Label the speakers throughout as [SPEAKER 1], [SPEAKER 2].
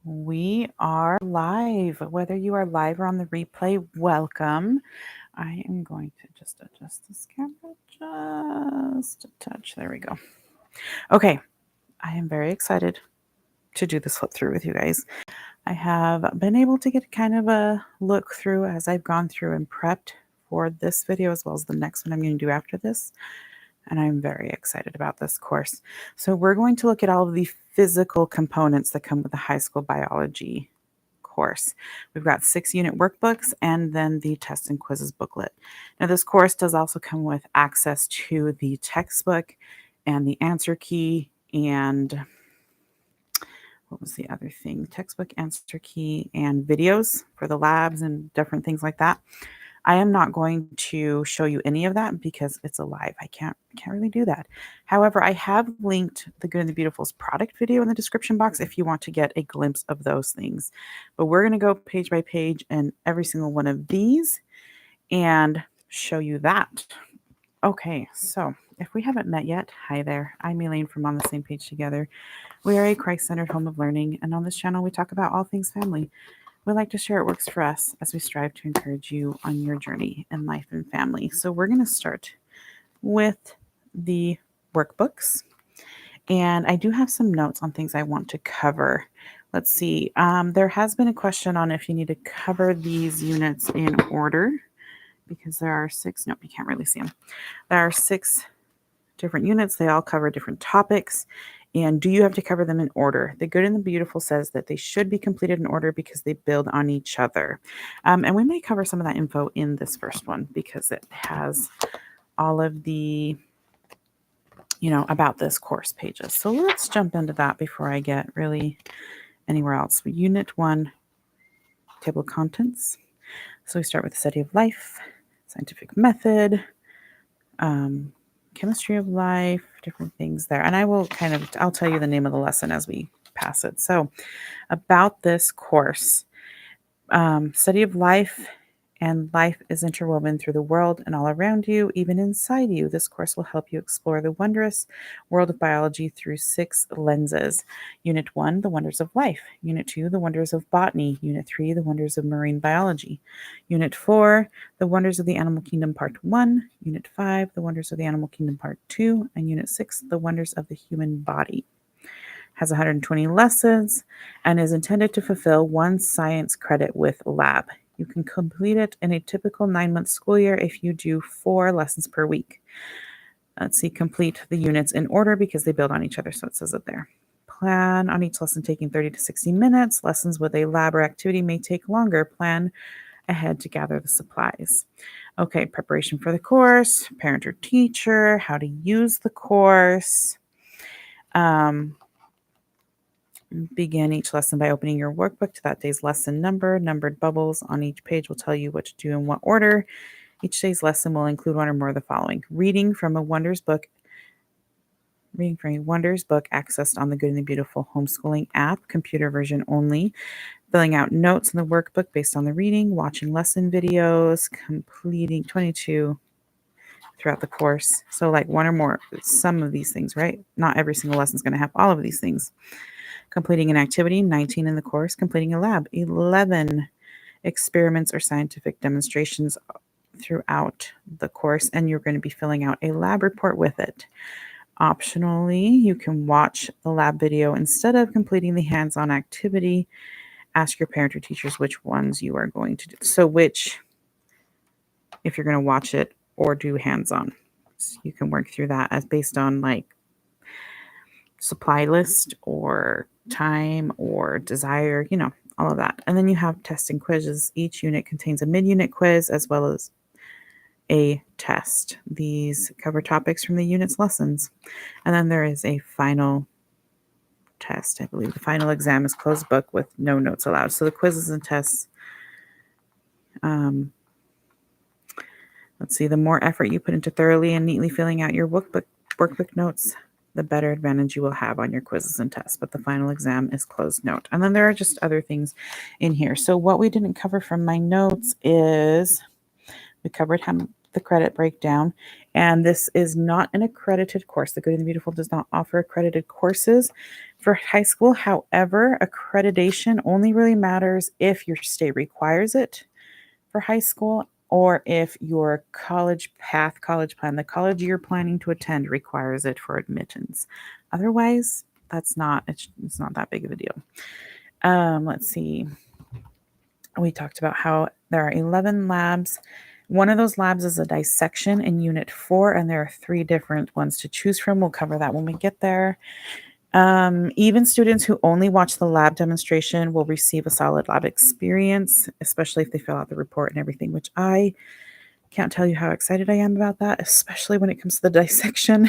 [SPEAKER 1] We are live. Whether you are live or on the replay, welcome. I am going to just adjust this camera just a touch. There we go. Okay, I am very excited to do this flip through with you guys. I have been able to get kind of a look through as I've gone through and prepped for this video as well as the next one I'm going to do after this. And I'm very excited about this course. So we're going to look at all of the physical components that come with the high school biology course. We've got 6 unit workbooks and then the test and quizzes booklet. Now this course does also come with access to the textbook and the answer key and what was the other thing? Textbook, answer key, and videos for the labs and different things like that. I am not going to show you any of that because it's a live. I can't really do that. However, I have linked the Good and the Beautiful's product video in the description box if you want to get a glimpse of those things. But we're going to go page by page in every single one of these and show you that. Okay, so if we haven't met yet, hi there. I'm Elaine from On the Same Page Together. We are a Christ-centered home of learning, and on this channel we talk about all things family. We like to share what works for us as we strive to encourage you on your journey in life and family. So we're going to start with the workbooks. And I do have some notes on things I want to cover. Let's see. There has been a question on if you need to cover these units in order because there are 6. Nope, you can't really see them. There are 6 different units. They all cover different topics. And do you have to cover them in order? The Good and the Beautiful says that they should be completed in order because they build on each other. And we may cover some of that info in this first one because it has all of the, about this course pages. So let's jump into that before I get really anywhere else. Unit 1, table of contents. So we start with the study of life, scientific method, chemistry of life, different things there. And I'll tell you the name of the lesson as we pass it. So about this course, study of life, and life is interwoven through the world and all around you, even inside you. This course will help you explore the wondrous world of biology through 6 lenses. Unit 1, the wonders of life. Unit 2, the wonders of botany. Unit 3, the wonders of marine biology. Unit 4, the wonders of the animal kingdom part 1. Unit 5, the wonders of the animal kingdom part 2. And Unit 6, the wonders of the human body. Has 120 lessons and is intended to fulfill 1 science credit with lab. You can complete it in a typical 9-month school year if you do 4 lessons per week. Let's see, complete the units in order because they build on each other, so it says it there. Plan on each lesson taking 30 to 60 minutes. Lessons with a lab or activity may take longer. Plan ahead to gather the supplies. Okay, preparation for the course, parent or teacher, how to use the course. Begin each lesson by opening your workbook to that day's lesson number. Numbered bubbles on each page will tell you what to do in what order. Each day's lesson will include 1 or more of the following. Reading from a Wonders book accessed on the Good and the Beautiful homeschooling app, computer version only. Filling out notes in the workbook based on the reading, watching lesson videos, completing 22 throughout the course. So like 1 or more, some of these things, right? Not every single lesson is going to have all of these things. Completing an activity, 19 in the course. Completing a lab, 11 experiments or scientific demonstrations throughout the course, and you're going to be filling out a lab report with it. Optionally, you can watch the lab video instead of completing the hands-on activity. Ask your parent or teachers which ones you are going to do. So if you're going to watch it or do hands-on. So you can work through that as based on like supply list or time or desire, all of that. And then you have tests and quizzes. Each unit contains a mid-unit quiz as well as a test. These cover topics from the unit's lessons. And then there is a final test. I believe the final exam is closed book with no notes allowed. So the quizzes and tests, let's see, the more effort you put into thoroughly and neatly filling out your workbook notes, the better advantage you will have on your quizzes and tests. But the final exam is closed note. And then there are just other things in here. So what we didn't cover from my notes is we covered the credit breakdown. And this is not an accredited course. The Good and the Beautiful does not offer accredited courses for high school. However, accreditation only really matters if your state requires it for high school, or if your college plan, the college you're planning to attend requires it for admittance. Otherwise, it's not that big of a deal. Let's see. We talked about how there are 11 labs. One of those labs is a dissection in Unit 4, and there are 3 different ones to choose from. We'll cover that when we get there. Even students who only watch the lab demonstration will receive a solid lab experience, especially if they fill out the report and everything, which I can't tell you how excited I am about that, especially when it comes to the dissection.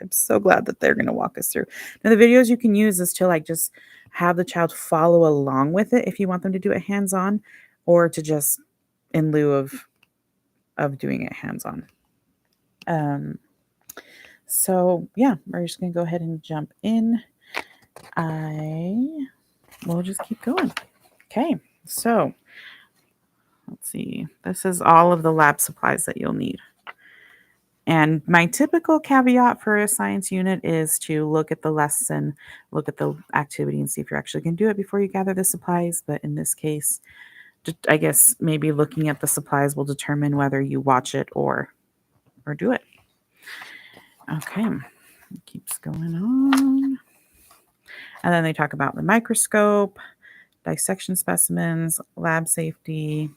[SPEAKER 1] I'm so glad that they're going to walk us through. Now, the videos you can use is to like just have the child follow along with it if you want them to do it hands-on, or to just in lieu of doing it hands-on. So yeah, we're just going to go ahead and jump in. We'll just keep going. Okay, so let's see. This is all of the lab supplies that you'll need. And my typical caveat for a science unit is to look at the lesson, look at the activity, and see if you're actually going to do it before you gather the supplies. But in this case, I guess maybe looking at the supplies will determine whether you watch it or do it. Okay, it keeps going on. And then they talk about the microscope, dissection specimens, lab safety.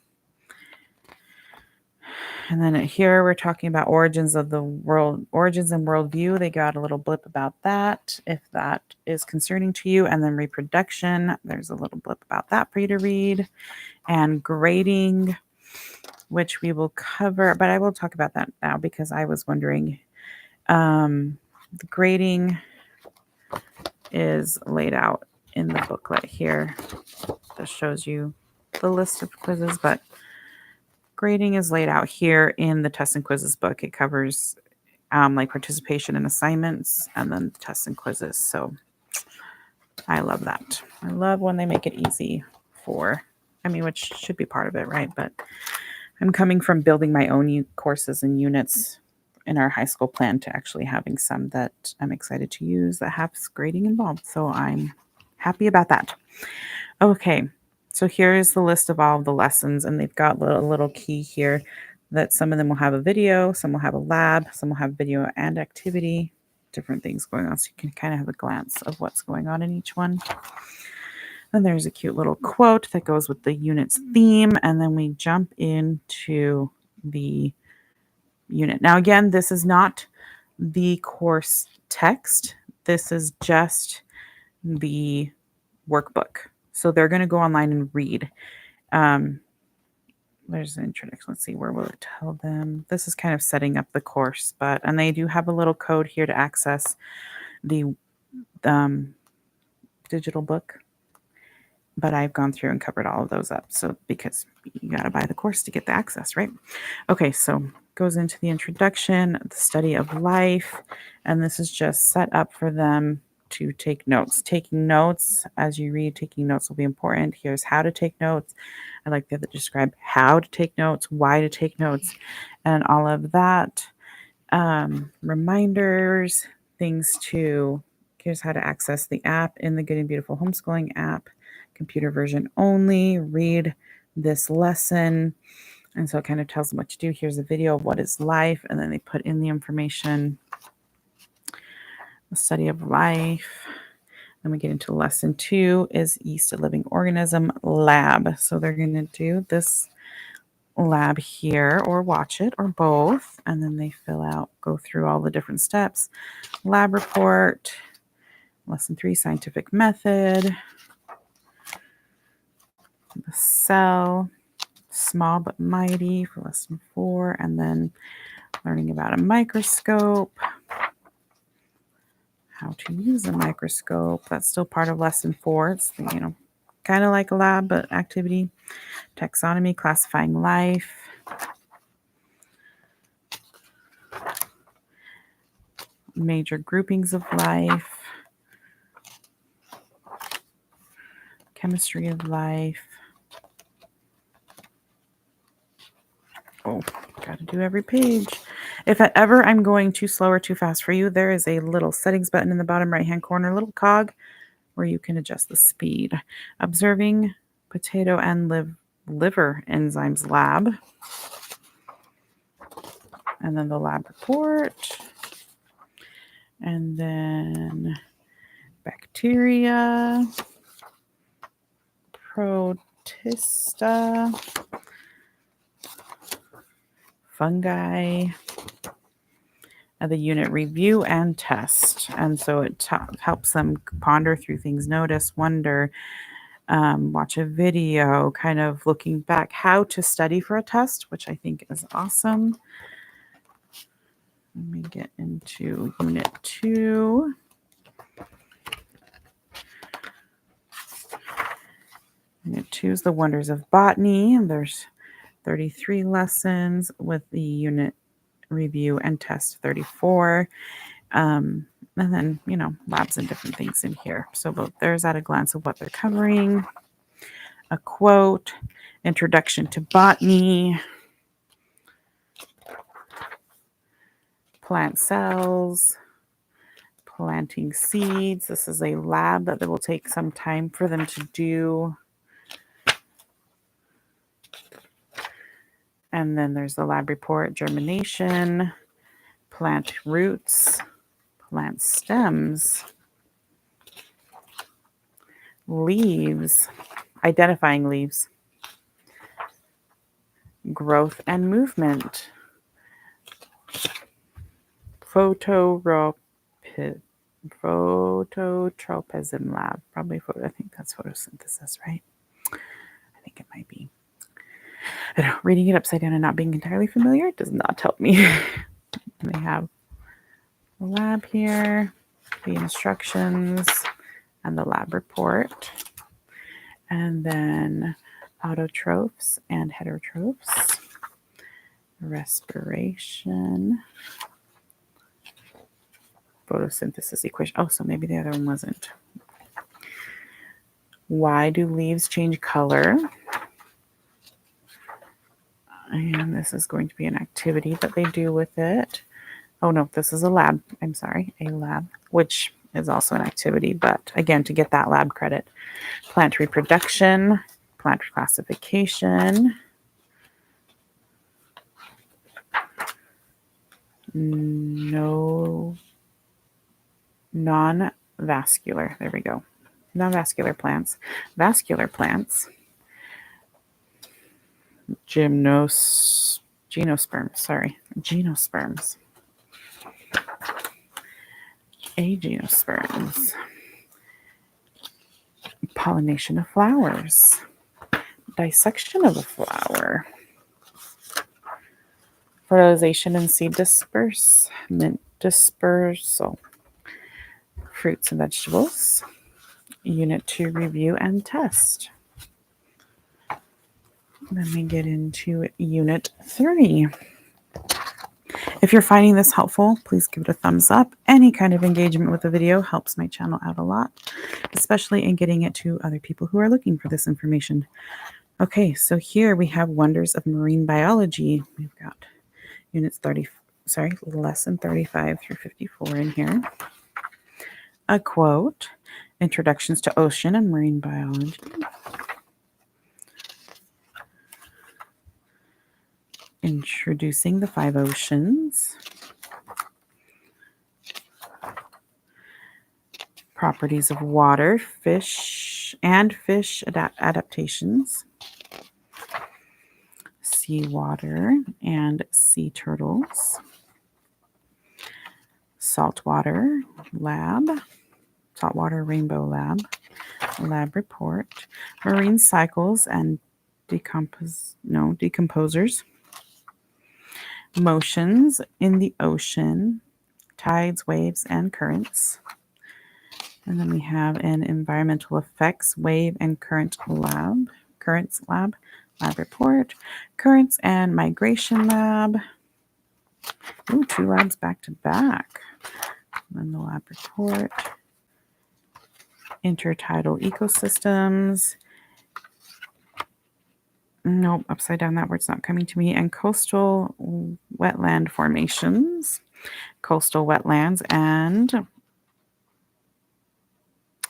[SPEAKER 1] And then here we're talking about origins and worldview. They got a little blip about that, if that is concerning to you. And then reproduction, there's a little blip about that for you to read. And grading, which we will cover, but I will talk about that now because I was wondering. The grading is laid out in the booklet here. This shows you the list of quizzes, but grading is laid out here in the tests and quizzes book. It covers like participation in assignments and then tests and quizzes. So I love that. I love when they make it easy which should be part of it, right? But I'm coming from building my own courses and units in our high school plan to actually having some that I'm excited to use that have grading involved. So I'm happy about that. Okay, so here is the list of all of the lessons, and they've got a little key here that some of them will have a video, some will have a lab, some will have video and activity, different things going on. So you can kind of have a glance of what's going on in each one. Then there's a cute little quote that goes with the unit's theme, and then we jump into the unit. Now, again, this is not the course text. This is just the workbook. So they're going to go online and read. There's an introduction. Let's see, where will it tell them? This is kind of setting up the course, and they do have a little code here to access the digital book. But I've gone through and covered all of those up. So because you got to buy the course to get the access, right? Okay, so goes into the introduction, the study of life, and this is just set up for them to take notes. Taking notes as you read, taking notes will be important. Here's how to take notes. I like to describe how to take notes, why to take notes, and all of that. Reminders, things to, here's how to access the app in the Good and Beautiful Homeschooling app. Computer version only, read this lesson. And so it kind of tells them what to do. Here's a video of what is life, and then they put in the information, the study of life. Then we get into lesson 2 is yeast, a living organism lab. So they're going to do this lab here or watch it or both. And then they go through all the different steps. Lab report, lesson 3, scientific method, the cell, small but mighty for lesson 4, and then learning about a microscope, how to use a microscope. That's still part of lesson 4. It's kind of like a lab but activity. Taxonomy, classifying life. Major groupings of life. Chemistry of life. Oh, Got to do every page. If ever I'm going too slow or too fast for you, there is a little settings button in the bottom right-hand corner, little cog, where you can adjust the speed. Observing potato and liver enzymes lab. And then the lab report. And then bacteria. Protista. Fungi. And the unit review and test. And so it helps them ponder through things, notice, wonder, watch a video, kind of looking back, how to study for a test, which I think is awesome. Let me get into Unit 2. Unit 2 is the wonders of botany. And there's 33 lessons with the unit review and test 34. And then, labs and different things in here. So there's at a glance of what they're covering. A quote, introduction to botany, plant cells, planting seeds. This is a lab that will take some time for them to do. And then there's the lab report, germination, plant roots, plant stems, leaves, identifying leaves, growth and movement, phototropism lab. Probably I think that's photosynthesis, right? I think it might be. I don't know, reading it upside down and not being entirely familiar does not help me. And they have the lab here, the instructions, and the lab report. And then autotrophs and heterotrophs, respiration, photosynthesis equation. Oh, so maybe the other one wasn't. Why do leaves change color? And this is going to be an activity that they do with it. Oh, no, this is a lab. I'm sorry, a lab, which is also an activity. But again, to get that lab credit, plant reproduction, plant classification, non-vascular. There we go. Non-vascular plants. Vascular plants. Genosperms. Genosperms. Agenosperms. Pollination of flowers. Dissection of a flower. Fertilization and seed dispersal. Fruits and vegetables. Unit 2 review and test. Then we get into Unit 3. If you're finding this helpful, please give it a thumbs up. Any kind of engagement with the video helps my channel out a lot, especially in getting it to other people who are looking for this information. Okay, so here we have Wonders of Marine Biology. We've got lesson 35 through 54 in here. A quote, Introductions to Ocean and Marine Biology. Introducing the 5 oceans. Properties of water, fish adaptations. Seawater and sea turtles. Saltwater rainbow lab. Lab report. Marine cycles and decomposers. Motions in the ocean, tides, waves, and currents. And then we have an environmental effects, wave and currents lab, lab report, currents and migration lab. Ooh, 2 labs back to back. And then the lab report, intertidal ecosystems, Nope, upside down, that word's not coming to me. And coastal wetland formations, coastal wetlands, and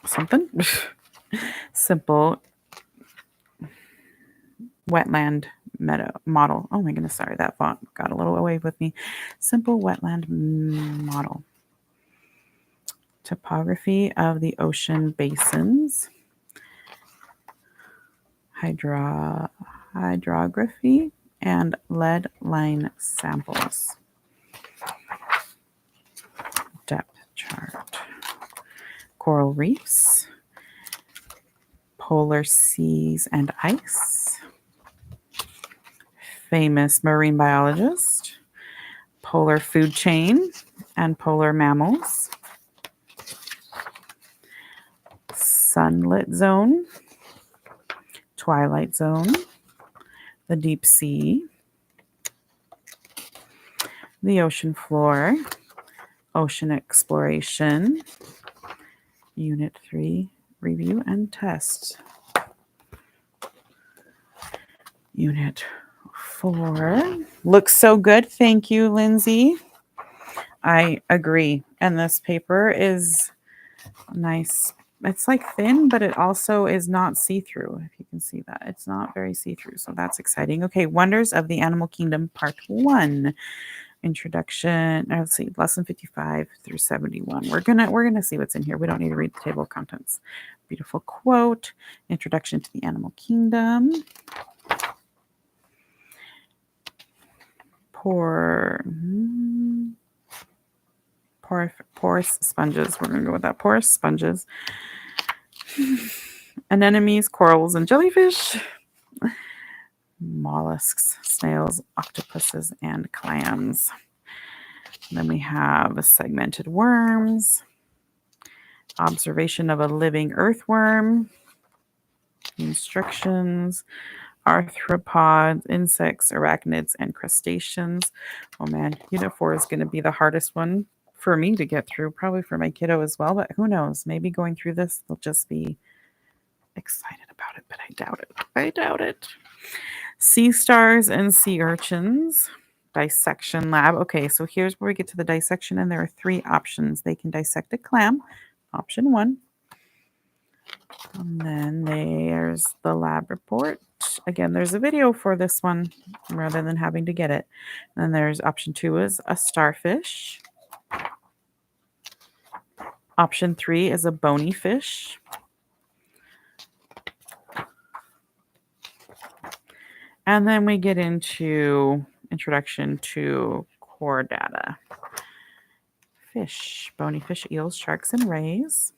[SPEAKER 1] something. Simple wetland meadow model. Oh my goodness, sorry, that font got a little away with me. Simple wetland model. Topography of the ocean basins. Hydrography and lead line samples. Depth chart. Coral reefs. Polar seas and ice. Famous marine biologist. Polar food chain and polar mammals. Sunlit zone. Twilight zone. The deep sea. The ocean floor. Ocean exploration. Unit 3, review and test. Unit 4. Looks so good. Thank you, Lindsay. I agree. And this paper is nice. It's like thin, but it also is not see-through, if you can see that. It's not very see-through, so that's exciting. Okay, Wonders of the Animal Kingdom, Part 1. Introduction. Let's see, lesson 55 through 71. We're gonna see what's in here. We don't need to read the table of contents. Beautiful quote. Introduction to the Animal Kingdom. Porous sponges. We're gonna go with that. Porous sponges. Anemones, corals, and jellyfish. Mollusks, snails, octopuses, and clams. And then we have segmented worms. Observation of a living earthworm. Instructions. Arthropods, insects, arachnids, and crustaceans. Oh man, Unit 4 is going to be the hardest one for me to get through, probably for my kiddo as well, but who knows? Maybe going through this, they'll just be excited about it, but I doubt it. I doubt it. Sea stars and sea urchins. Dissection lab. Okay, so here's where we get to the dissection, and there are 3 options. They can dissect a clam, option 1. And then there's the lab report. Again, there's a video for this one rather than having to get it. And then there's option 2 is a starfish. Option 3 is a bony fish. And then we get into introduction to core data. Fish, bony fish, eels, sharks, and rays.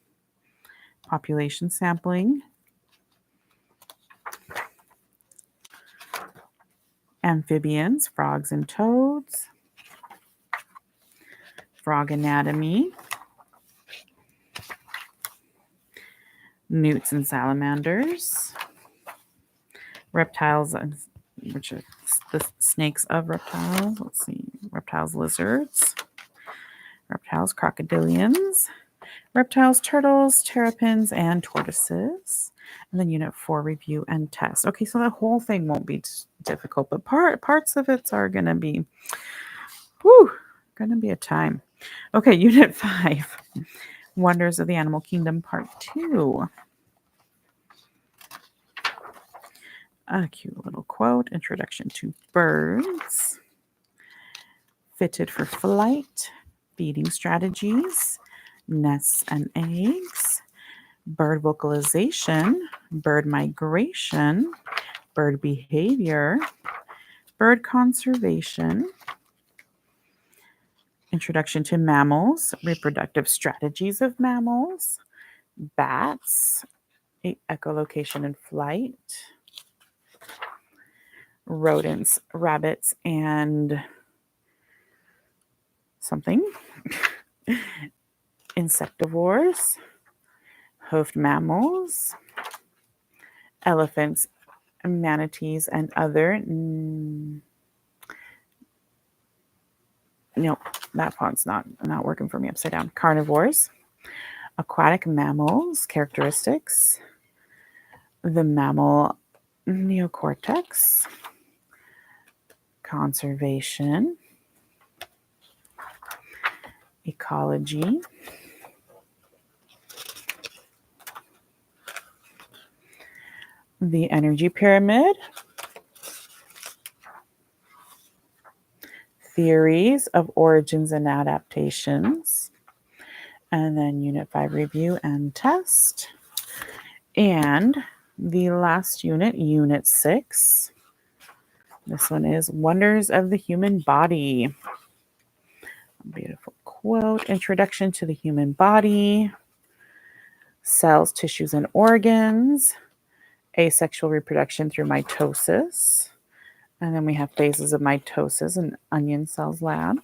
[SPEAKER 1] Population sampling. Amphibians, frogs and toads. Frog anatomy. Newts and salamanders. Reptiles, which are the snakes of reptiles. Let's see. Reptiles, lizards. Reptiles, crocodilians. Reptiles, turtles, terrapins, and tortoises. And then Unit 4, review and test. Okay, so the whole thing won't be difficult, but parts of it are going to be, going to be a time. Okay, Unit 5, Wonders of the Animal Kingdom, Part 2. A cute little quote. Introduction to birds. Fitted for flight. Feeding strategies. Nests and eggs. Bird vocalization. Bird migration. Bird behavior. Bird conservation. Introduction to mammals. Reproductive strategies of mammals. Bats. Echolocation and flight. Rodents, rabbits, and something. Insectivores, hoofed mammals, elephants, manatees, and other. Nope, that font's not working for me upside down. Carnivores, aquatic mammals, characteristics, the mammal neocortex, conservation, ecology, the energy pyramid, theories of origins and adaptations, and then Unit 5 review and test. And the last unit, Unit 6. This one is Wonders of the Human Body. Beautiful quote. Introduction to the human body. Cells, tissues, and organs. Asexual reproduction through mitosis. And then we have phases of mitosis in Onion Cells Lab.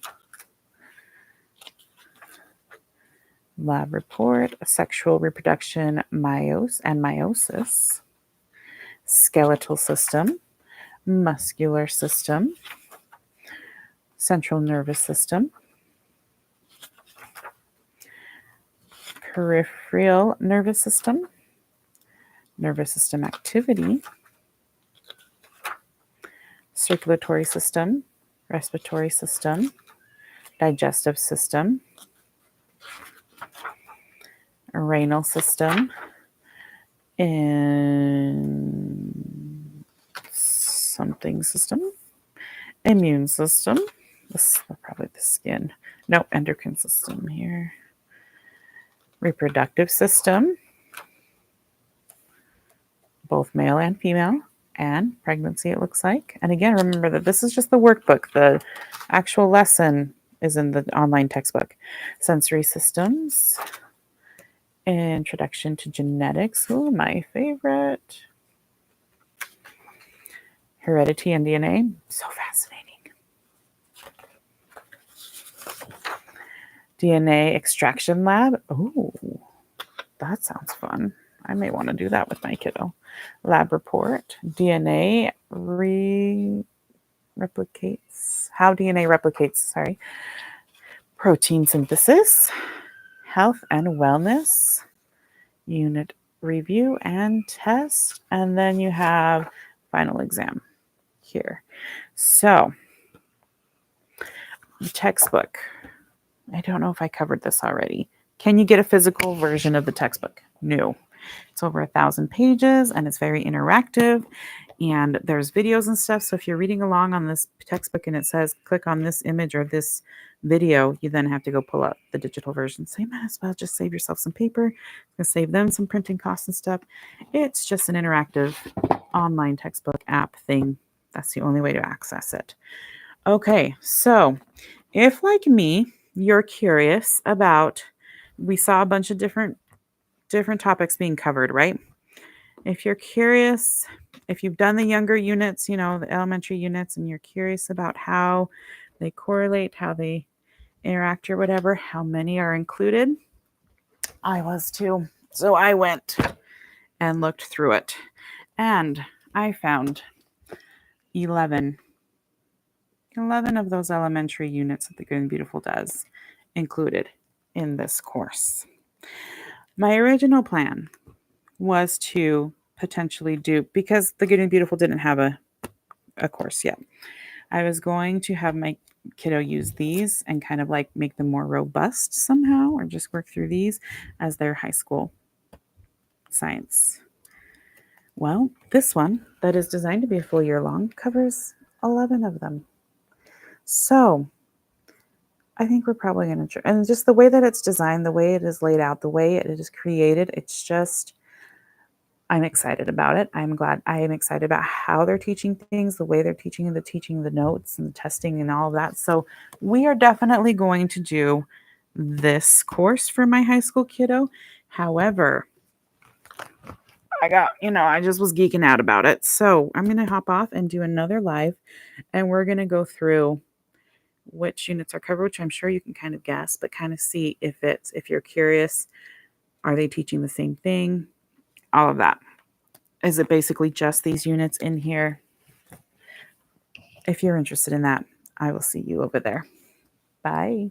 [SPEAKER 1] Lab report, sexual reproduction, meiosis, skeletal system, muscular system, central nervous system, peripheral nervous system activity, circulatory system, respiratory system, digestive system, renal system, and something system, immune system. This is probably the skin. No, endocrine system here. Reproductive system, both male and female, and pregnancy, it looks like. And again, remember that this is just the workbook. The actual lesson is in the online textbook. Sensory systems, introduction to genetics. Oh, my favorite. Heredity and DNA. So fascinating. DNA extraction lab. Oh, that sounds fun. I may want to do that with my kiddo. Lab report. DNA replicates. How DNA replicates, sorry. Protein synthesis. Health and wellness. Unit review and test. And then you have final exam here. So, the textbook. I don't know if I covered this already. Can you get a physical version of the textbook? No. It's over 1,000 pages and it's very interactive and there's videos and stuff. So if you're reading along on this textbook and it says click on this image or this video, you then have to go pull up the digital version. So you might as well just save yourself some paper. It's going to save them some printing costs and stuff. It's just an interactive online textbook app thing. That's the only way to access it. Okay, so if like me, you're curious about, we saw a bunch of different topics being covered, right? If you're curious, if you've done the younger units, you know, the elementary units, and you're curious about how they correlate, how they interact or whatever, how many are included, I was too. So I went and looked through it and I found 11 of those elementary units that the Good and Beautiful does included in this course. My original plan was to potentially do, because the Good and Beautiful didn't have a course yet, I was going to have my kiddo use these and kind of like make them more robust somehow, or just work through these as their high school science. Well, this one that is designed to be a full year long covers 11 of them. So I think we're probably going to, and just the way that it's designed, the way it is laid out, the way it is created, it's just, I'm excited about it. I am excited about how they're teaching things, the way they're teaching the notes and the testing and all of that. So we are definitely going to do this course for my high school kiddo. However, I just was geeking out about it. So I'm going to hop off and do another live, and we're going to go through which units are covered, which I'm sure you can kind of guess, but kind of see if you're curious, are they teaching the same thing? All of that. Is it basically just these units in here? If you're interested in that, I will see you over there. Bye.